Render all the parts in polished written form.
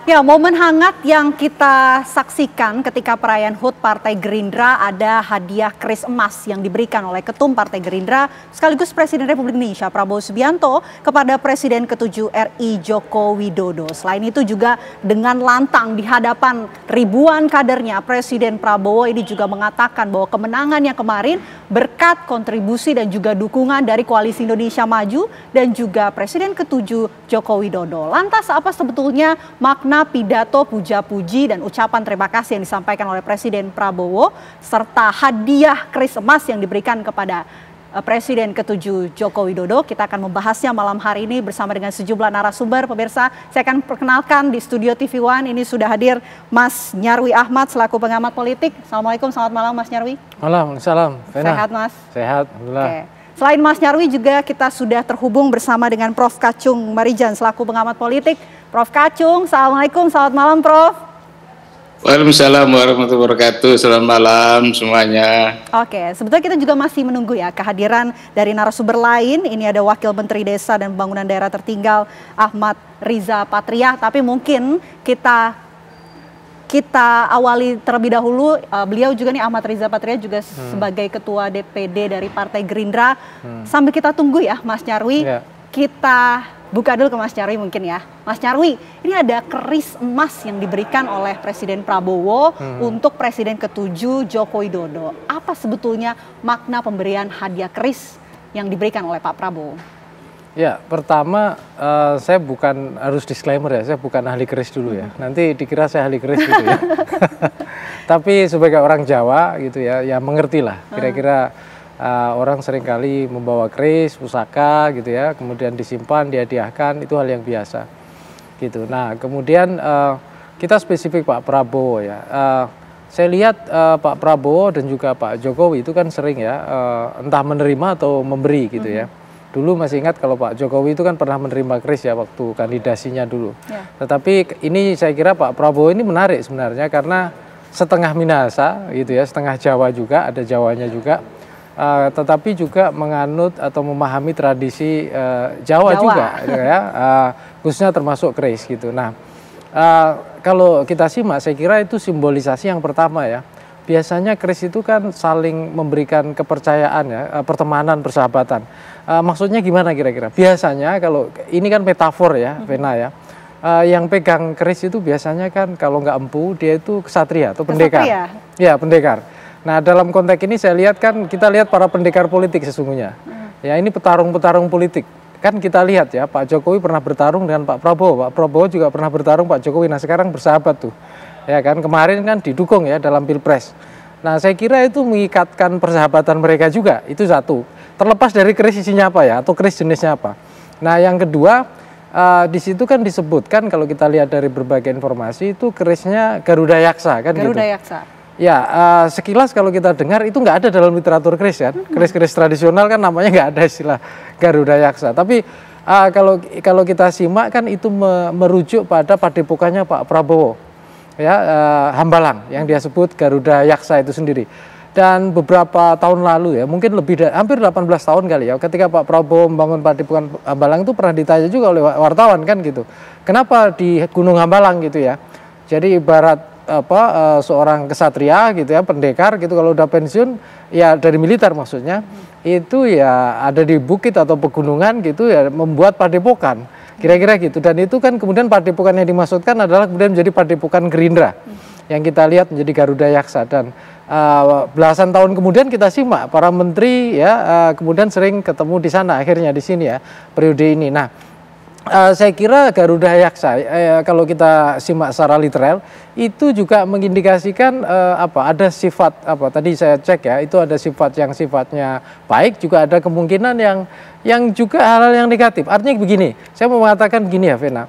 Ya, momen hangat yang kita saksikan ketika perayaan HUT Partai Gerindra ada hadiah keris emas yang diberikan oleh Ketum Partai Gerindra sekaligus Presiden Republik Indonesia Prabowo Subianto kepada Presiden ke-7 RI Joko Widodo. Selain itu juga dengan lantang di hadapan ribuan kadernya, Presiden Prabowo ini juga mengatakan bahwa kemenangan yang kemarin berkat kontribusi dan juga dukungan dari Koalisi Indonesia Maju dan juga Presiden ke-7 Joko Widodo. Lantas apa sebetulnya makna pidato puja-puji dan ucapan terima kasih yang disampaikan oleh Presiden Prabowo serta hadiah keris emas yang diberikan kepada Presiden ke-7 Joko Widodo? Kita akan membahasnya malam hari ini bersama dengan sejumlah narasumber. Pemirsa, saya akan perkenalkan di studio TV One ini sudah hadir Mas Nyarwi Ahmad selaku pengamat politik. Assalamualaikum, selamat malam Mas Nyarwi. Malam, salam. Sehat Mas? Sehat, alhamdulillah. Oke. Selain Mas Nyarwi juga kita sudah terhubung bersama dengan Prof. Kacung Marijan selaku pengamat politik. Prof. Kacung, Assalamualaikum, selamat malam Prof. Waalaikumsalam warahmatullahi wabarakatuh, selamat malam semuanya. Oke, sebetulnya kita juga masih menunggu ya kehadiran dari narasumber lain. Ini ada Wakil Menteri Desa dan Pembangunan Daerah Tertinggal Ahmad Riza Patria. Tapi mungkin kita awali terlebih dahulu, beliau juga nih Ahmad Riza Patria juga sebagai Ketua DPD dari Partai Gerindra. Sambil kita tunggu ya Mas Nyarwi, kita buka dulu ke Mas Nyarwi mungkin ya. Mas Nyarwi, ini ada keris emas yang diberikan oleh Presiden Prabowo untuk Presiden ke-7 Joko Widodo. Apa sebetulnya makna pemberian hadiah keris yang diberikan oleh Pak Prabowo? Ya, pertama saya bukan, harus disclaimer ya, saya bukan ahli keris dulu ya. Nanti dikira saya ahli keris gitu ya. Tapi sebagai orang Jawa gitu ya, ya mengerti lah kira-kira. Orang seringkali membawa keris, pusaka gitu ya, kemudian disimpan, dihadiahkan, itu hal yang biasa gitu. Nah kemudian kita spesifik Pak Prabowo ya, saya lihat Pak Prabowo dan juga Pak Jokowi itu kan sering ya, entah menerima atau memberi gitu ya. Dulu masih ingat kalau Pak Jokowi itu kan pernah menerima keris ya waktu kandidasinya dulu. Tetapi ini saya kira Pak Prabowo ini menarik sebenarnya karena setengah Minahasa gitu ya, setengah Jawa juga, ada Jawanya juga. Tetapi juga menganut atau memahami tradisi Jawa juga, ya, khususnya termasuk keris gitu. Nah, kalau kita simak, saya kira itu simbolisasi yang pertama ya. Biasanya keris itu kan saling memberikan kepercayaan ya, pertemanan, persahabatan. Maksudnya gimana kira-kira? Biasanya kalau ini kan metafor ya, Vena ya. Yang pegang keris itu biasanya kan kalau nggak empu dia itu ksatria atau pendekar. Ya, pendekar. Nah dalam konteks ini saya lihat kan, kita lihat para pendekar politik sesungguhnya. Ya ini petarung-petarung politik. Kan kita lihat ya, Pak Jokowi pernah bertarung dengan Pak Prabowo. Pak Prabowo juga pernah bertarung Pak Jokowi. Nah sekarang bersahabat tuh. Ya kan, kemarin kan didukung ya dalam Pilpres. Nah saya kira itu mengikatkan persahabatan mereka juga. Itu satu. Terlepas dari keris isinya apa ya, atau keris jenisnya apa. Nah yang kedua, di situ kan disebutkan kalau kita lihat dari berbagai informasi itu kerisnya Garuda Yaksa kan gitu. Garuda Yaksa. Ya, sekilas kalau kita dengar itu nggak ada dalam literatur keris kan. Keris-keris tradisional kan namanya nggak ada istilah Garuda Yaksa. Tapi kalau kita simak kan itu merujuk pada padepokannya Pak Prabowo. Ya, Hambalang yang dia sebut Garuda Yaksa itu sendiri. Dan beberapa tahun lalu ya, mungkin lebih dari hampir 18 tahun kali ya, ketika Pak Prabowo membangun padepokan Hambalang itu pernah ditanya juga oleh wartawan kan gitu. Kenapa di Gunung Hambalang gitu ya? Jadi ibarat seorang kesatria gitu ya, pendekar gitu, kalau udah pensiun ya dari militer maksudnya, itu ya ada di bukit atau pegunungan gitu ya, membuat padepokan kira-kira gitu. Dan itu kan kemudian padepokan yang dimaksudkan adalah kemudian menjadi padepokan Gerindra yang kita lihat menjadi Garuda Yaksa. Dan belasan tahun kemudian kita simak para menteri ya kemudian sering ketemu di sana, akhirnya di sini ya periode ini. Nah saya kira Garuda Yaksa kalau kita simak secara literal itu juga mengindikasikan ada sifat tadi saya cek ya, itu ada sifat yang sifatnya baik, juga ada kemungkinan yang juga hal-hal yang negatif. Artinya begini, saya mau mengatakan begini ya Vena,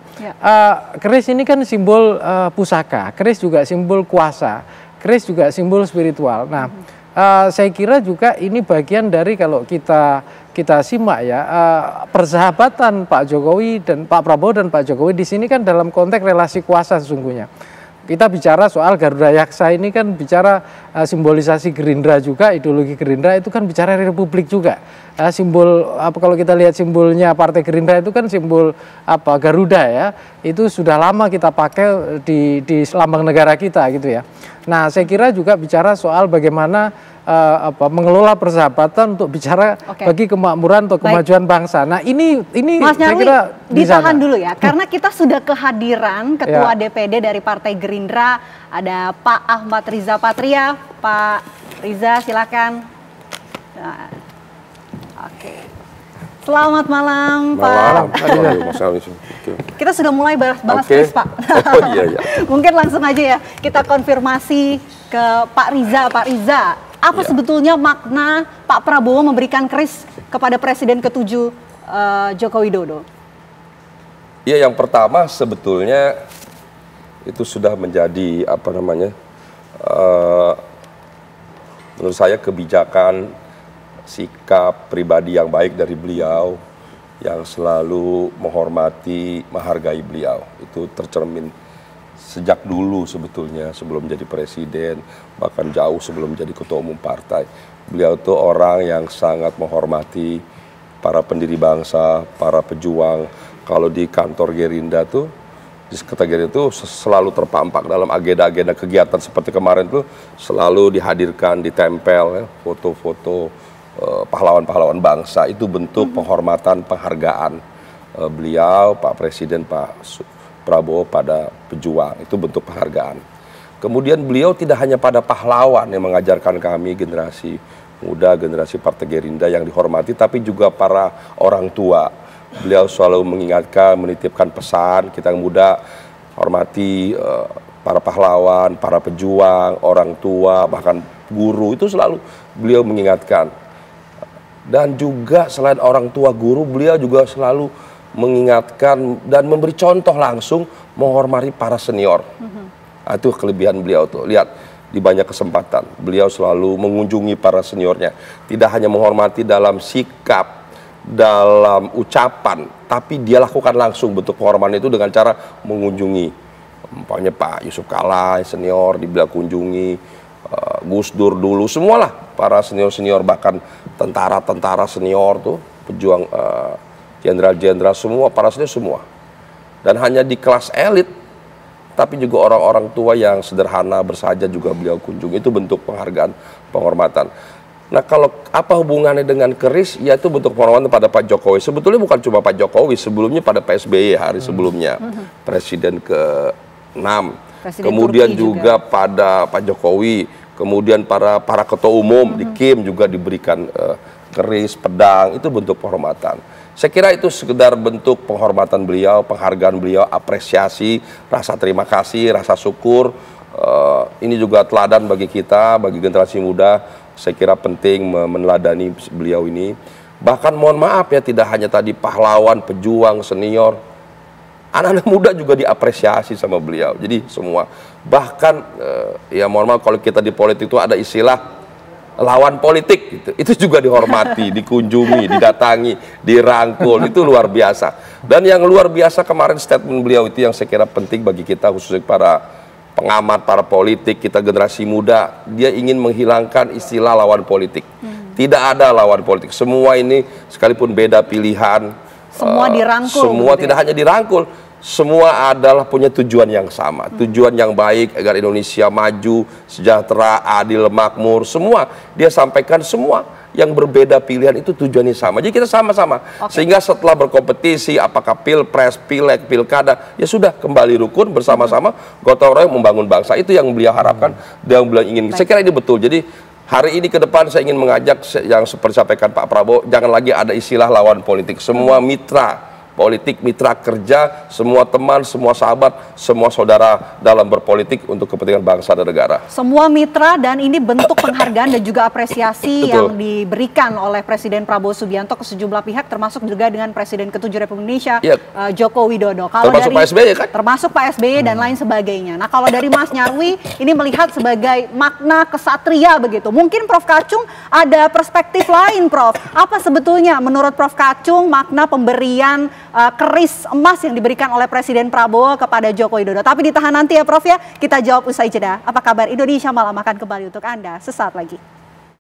keris ini kan simbol pusaka, keris juga simbol kuasa, keris juga simbol spiritual. Nah saya kira juga ini bagian dari kalau kita simak ya, persahabatan Pak Jokowi dan Pak Prabowo dan Pak Jokowi di sini kan dalam konteks relasi kuasa sesungguhnya. kita bicara soal Garuda Yaksa ini kan bicara simbolisasi Gerindra juga, ideologi Gerindra itu kan bicara republik juga. Simbol apa, kalau kita lihat simbolnya Partai Gerindra itu kan simbol apa, Garuda ya. Itu sudah lama kita pakai di lambang negara kita gitu ya. Nah, saya kira juga bicara soal bagaimana mengelola persahabatan untuk bicara bagi kemakmuran atau kemajuan bangsa. Nah, ini Mas saya Nyarwi, kira ditahan dulu ya, karena kita sudah kehadiran Ketua DPD dari Partai Gerindra, ada Pak Ahmad Riza Patria. Pak Riza, silakan. Nah, oke. Selamat malam, Pak. Kita sudah mulai bahas Kris, Pak. Oh iya. Mungkin langsung aja ya kita konfirmasi ke Pak Riza. Pak Riza, apa sebetulnya makna Pak Prabowo memberikan kris kepada Presiden ke-7 Joko Widodo? Ya, yang pertama sebetulnya itu sudah menjadi menurut saya kebijakan, sikap pribadi yang baik dari beliau, yang selalu menghormati, menghargai beliau. Itu tercermin sejak dulu sebetulnya, sebelum jadi presiden, bahkan jauh sebelum jadi ketua umum partai. Beliau itu orang yang sangat menghormati para pendiri bangsa, para pejuang. Kalau di kantor Gerindra tuh, di sekretariat itu selalu terpampak dalam agenda-agenda kegiatan seperti kemarin tuh selalu dihadirkan, ditempel foto-foto pahlawan-pahlawan bangsa. Itu bentuk penghormatan, penghargaan beliau, Pak Presiden, Pak Prabowo pada pejuang. Itu bentuk penghargaan. Kemudian beliau tidak hanya pada pahlawan yang mengajarkan kami generasi muda, generasi Partai Gerindra yang dihormati, tapi juga para orang tua. Beliau selalu mengingatkan, menitipkan pesan, kita yang muda hormati para pahlawan, para pejuang, orang tua, bahkan guru. Itu selalu beliau mengingatkan. Dan juga selain orang tua, guru, beliau juga selalu mengingatkan dan memberi contoh langsung menghormati para senior. Itu kelebihan beliau tuh. Lihat di banyak kesempatan beliau selalu mengunjungi para seniornya. Tidak hanya menghormati dalam sikap, dalam ucapan, tapi dia lakukan langsung bentuk penghormatan itu dengan cara mengunjungi. Umpamanya Pak Yusuf Kala senior dibilang kunjungi, Gus Dur dulu, semualah para senior-senior, bahkan tentara-tentara senior tuh, pejuang jenderal-jenderal semua, para senior semua. Dan hanya di kelas elit, tapi juga orang-orang tua yang sederhana, bersahaja juga beliau kunjungi. Itu bentuk penghargaan, penghormatan. Nah, kalau apa hubungannya dengan keris, yaitu bentuk penghormatan pada Pak Jokowi. Sebetulnya bukan cuma Pak Jokowi, sebelumnya pada Pak SBY hari sebelumnya, Presiden ke-6. Kemudian juga pada Pak Jokowi, kemudian para ketua umum di Kim juga diberikan keris, pedang. Itu bentuk penghormatan. Saya kira itu sekedar bentuk penghormatan beliau, penghargaan beliau, apresiasi, rasa terima kasih, rasa syukur. Ini juga teladan bagi kita, bagi generasi muda. Saya kira penting meneladani beliau ini. Bahkan mohon maaf ya, tidak hanya tadi pahlawan, pejuang, senior. Anak-anak muda juga diapresiasi sama beliau. Jadi semua. Bahkan ya mohon maaf, kalau kita di politik itu ada istilah lawan politik gitu. Itu juga dihormati, dikunjungi, didatangi, dirangkul. Itu luar biasa. Dan yang luar biasa kemarin statement beliau itu yang saya kira penting bagi kita, khususnya para pengamat, para politik, kita generasi muda. Dia ingin menghilangkan istilah lawan politik. Tidak ada lawan politik. Semua ini sekalipun beda pilihan, semua dirangkul. Semua tidak hanya dirangkul, semua adalah punya tujuan yang sama, tujuan yang baik agar Indonesia maju, sejahtera, adil, makmur. Semua dia sampaikan, semua yang berbeda pilihan itu tujuannya sama. Jadi kita sama-sama. Sehingga setelah berkompetisi, apakah pilpres, pileg, pilkada, ya sudah kembali rukun bersama-sama, gotong royong membangun bangsa. Itu yang beliau harapkan, yang beliau ingin. Saya kira ini betul. Jadi hari ini ke depan saya ingin mengajak yang seperti sampaikan Pak Prabowo, jangan lagi ada istilah lawan politik. Semua mitra politik, mitra kerja, semua teman, semua sahabat, semua saudara dalam berpolitik untuk kepentingan bangsa dan negara. Semua mitra, dan ini bentuk penghargaan dan juga apresiasi yang diberikan oleh Presiden Prabowo Subianto ke sejumlah pihak, termasuk juga dengan Presiden ke-7 Republik Indonesia, Joko Widodo. Kalau termasuk Pak SBY kan? Termasuk Pak SBY dan lain sebagainya. Nah, kalau dari Mas Nyarwi, ini melihat sebagai makna kesatria begitu. Mungkin Prof. Kacung ada perspektif lain, Prof. Apa sebetulnya menurut Prof. Kacung makna pemberian keris emas yang diberikan oleh Presiden Prabowo kepada Joko Widodo. Tapi ditahan nanti ya Prof ya, kita jawab usai jeda. Apa kabar Indonesia Malam akan kembali untuk Anda sesaat lagi.